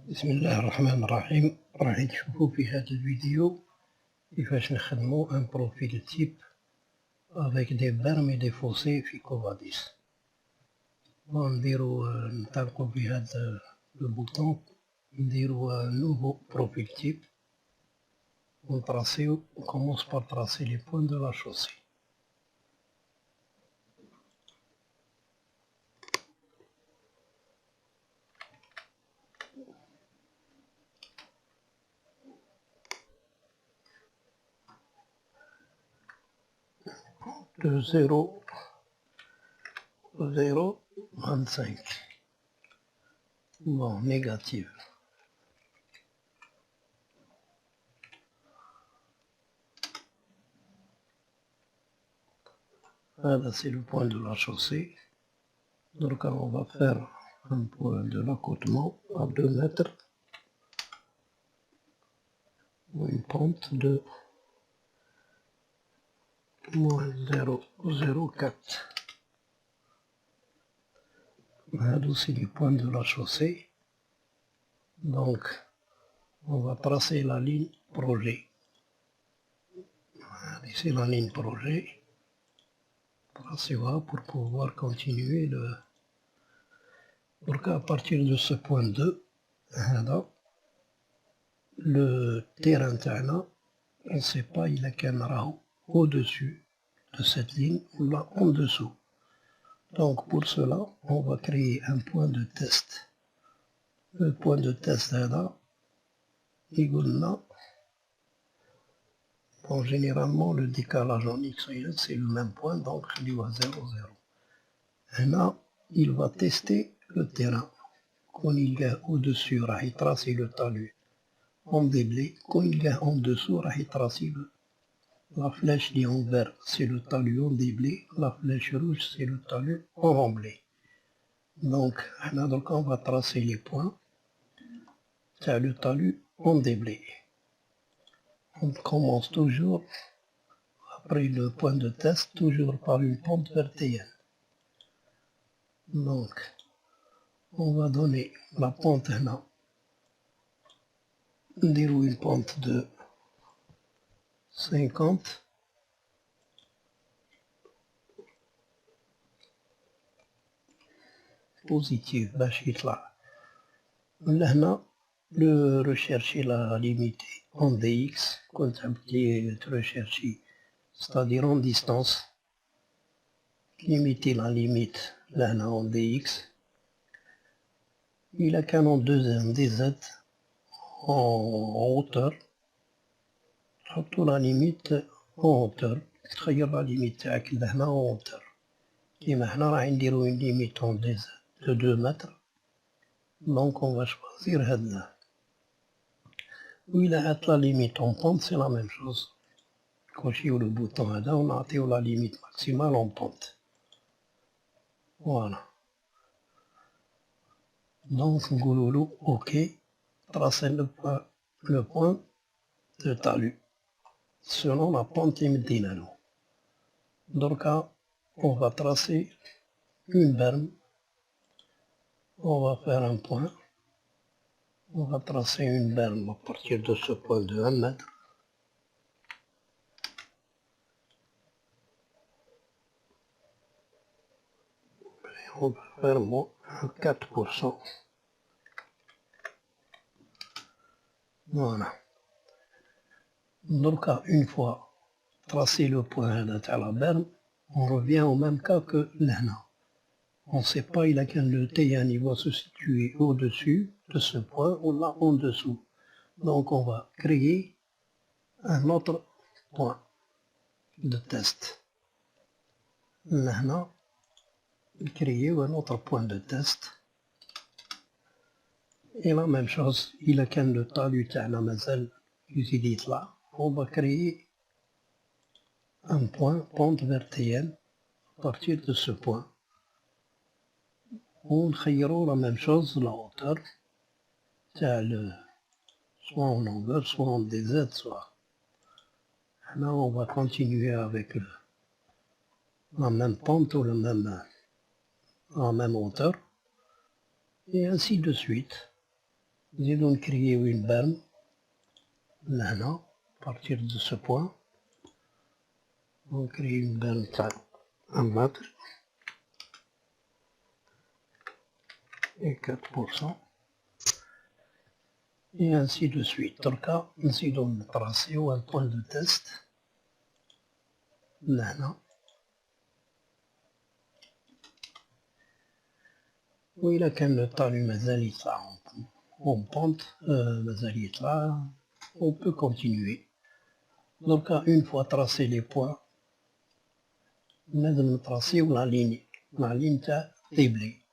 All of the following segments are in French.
بسم الله الرحمن الرحيم. راح تشوفوا في هذا الفيديو كيفاش نخدمو ان بروفيل تيب افيك دي بيرم اي دي فوسي في كوفاديس. نديرو نطلقو بهذا البوطون، نديرو نوفو بروفيل تيب ونطراسيو. نكومونس بار تراسي لي بوين دو لا شوسي. de 0,25. Bon, négative. Voilà, c'est le point de la chaussée. Donc on va faire un point de l'accotement à 2 mètres. Une pente de moins 0,04. Voilà, c'est le point de la chaussée. Donc, on va tracer la ligne projet. Voilà, c'est la ligne projet. Tracez-la pour pouvoir continuer le... Donc, à partir de ce point 2, voilà, le terrain تاعنا, on ne sait pas, il a qu'un rang au-dessus de cette ligne ou là en dessous. Donc pour cela, on va créer un point de test. Le point de test là, bon, généralement le décalage en X et Y c'est le même point, donc je dis à 0, 0. Et là, il va tester le terrain. Quand il est au-dessus, il trace le talus en déblai. Quand il est en dessous, il trace la flèche qui est en vert, c'est le talus en déblai. La flèche rouge, c'est le talus en remblai. Donc on va tracer les points. C'est le talus en déblai. On commence toujours, après le point de test, toujours par une pente verticale. Donc, on va donner la pente là. On déroule une pente de 50. Positive, là. Là, le rechercher la limite en dx, quand un petit rechercher, c'est-à-dire en distance, limiter la limite là en dx. Il a qu'un en dz en hauteur, surtout la limite en hauteur. تغير la limite تاعك لهنا en hauteur. كيما حنا راح نديرو une limite en dz de 2 mètres. Donc on va choisir هذا. وإلا هات la limite en pente, c'est la même chose. نكوشيو le bouton هذا ونعطيو la limite maximale en pente. Voilà. Donc نقولو له OK, tracer le point de talus selon la pente يمدينا له. Donc on va tracer une berme. On va faire un point. On va tracer une berme à partir de ce point de 1 mètre. Et on va faire moins 4%. Voilà. Donc une fois tracé le point à la berme, on revient au même cas que l'ANA. On ne sait pas, il a qu'un le T1, il va se situer au-dessus de ce point ou là en dessous. Donc on va créer un autre point de test. Là, créer un autre point de test. Et la même chose, il a qu'un le talus تاعنا مازال يزيد يطلع. On va créer un point pente verticale à partir de ce point. On خيروا la même chose, la hauteur, soit en longueur, soit en dz, soit. Là, on va continuer avec la même pente ou la même hauteur, et ainsi de suite. نزيدو نكرييو une berme لهنا à partir de ce point. On crée une berme تاع 1 mètre et 4%. Et ainsi de suite. دركا نزيدو نطراسيو un point de test لهنا. وإلا كان لو طالو مازال يطلع en pente, مازال يطلع, on peut continuer. Donc une fois tracé les points, لازم نطراسيو la ligne تاع طيبلي.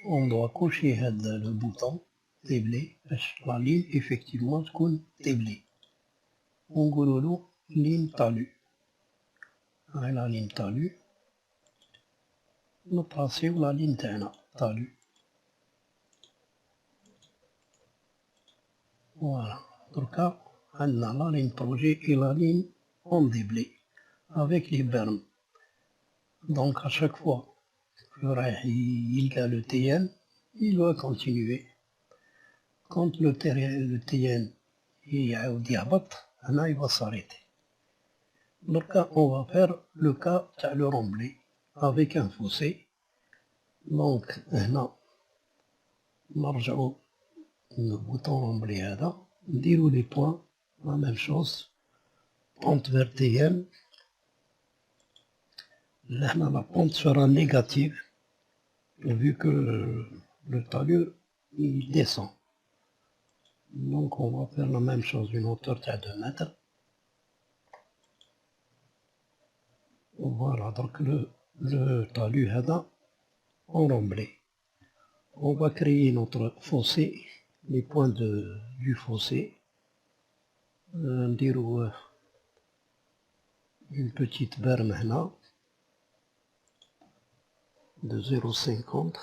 On doit cocher هذا le bouton طيبلي باش la ligne effectivement تكون طيبلي. ونقولولو ligne talus. هاي la ligne talus. نطراسيو la ligne تاعنا talus. Voilà. دركا عندنا la ligne projet et la ligne en déblai avec les bermes. Donc à chaque fois que رايح يلقى le TN, il doit continuer. Quand le TN يعاود يهبط, هنا il va s'arrêter. دركا on va faire le cas تاع le remblai avec un fossé. Donc هنا نرجعو البوطون رومبلي هذا, نديرو les points, la même chose, pente vers TN. Là, la pente sera négative vu que le talus il descend. Donc on va faire la même chose, une hauteur de 2 mètres. Voilà, donc le talus هذا enromblé. On va créer notre fossé, les points du fossé. نديرو une petite berme هنا de 0,50.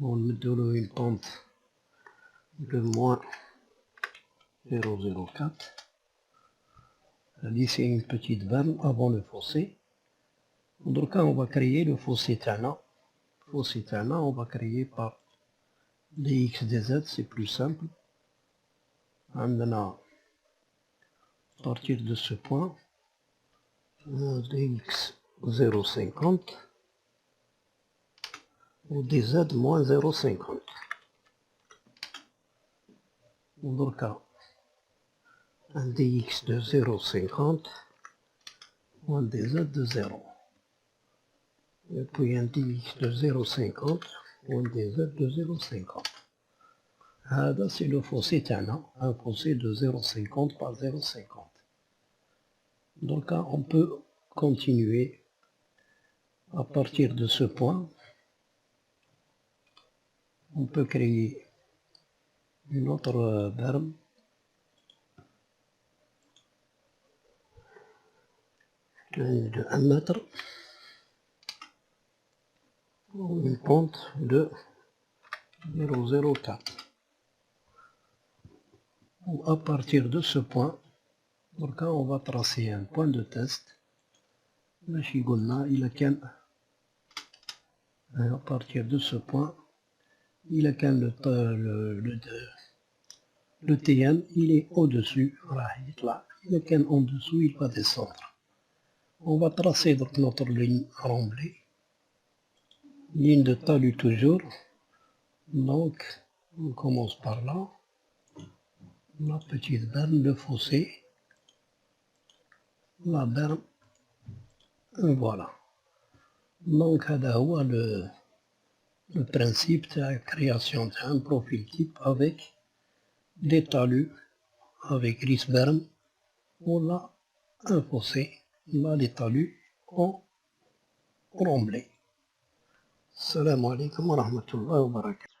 On met une pente de moins 0,04. C'est une petite berme avant le fossé. Donc on va créer le fossé تاعنا. Fossé تاعنا on va créer par dx dz, c'est plus simple. عندنا à partir de ce point dx 0,50 ou dz moins 0,50. Donc un dx de 0,50 ou un dz de 0. Et puis un dx de 0,50 ou un dz de 0,50. هذا c'est le fossé تاعنا, un fossé de 0,50 par 0,50. Donc on peut continuer à partir de ce point. On peut créer une autre berme de 1 mètre ou une pente de 0,04. À partir de ce point, donc on va tracer un point de test. À partir de ce point, le TN il est au-dessus, en dessous il va descendre. On va tracer donc notre ligne remblée, ligne de talus toujours. Donc on commence par là. La petite berme de fossé, la berme, voilà. Donc هذا هو le principe de la création d'un profil type avec des talus, avec gris-berme, ou là un fossé, là les talus en remblai. Salam alaikum wa rahmatullahi wa barakatuh.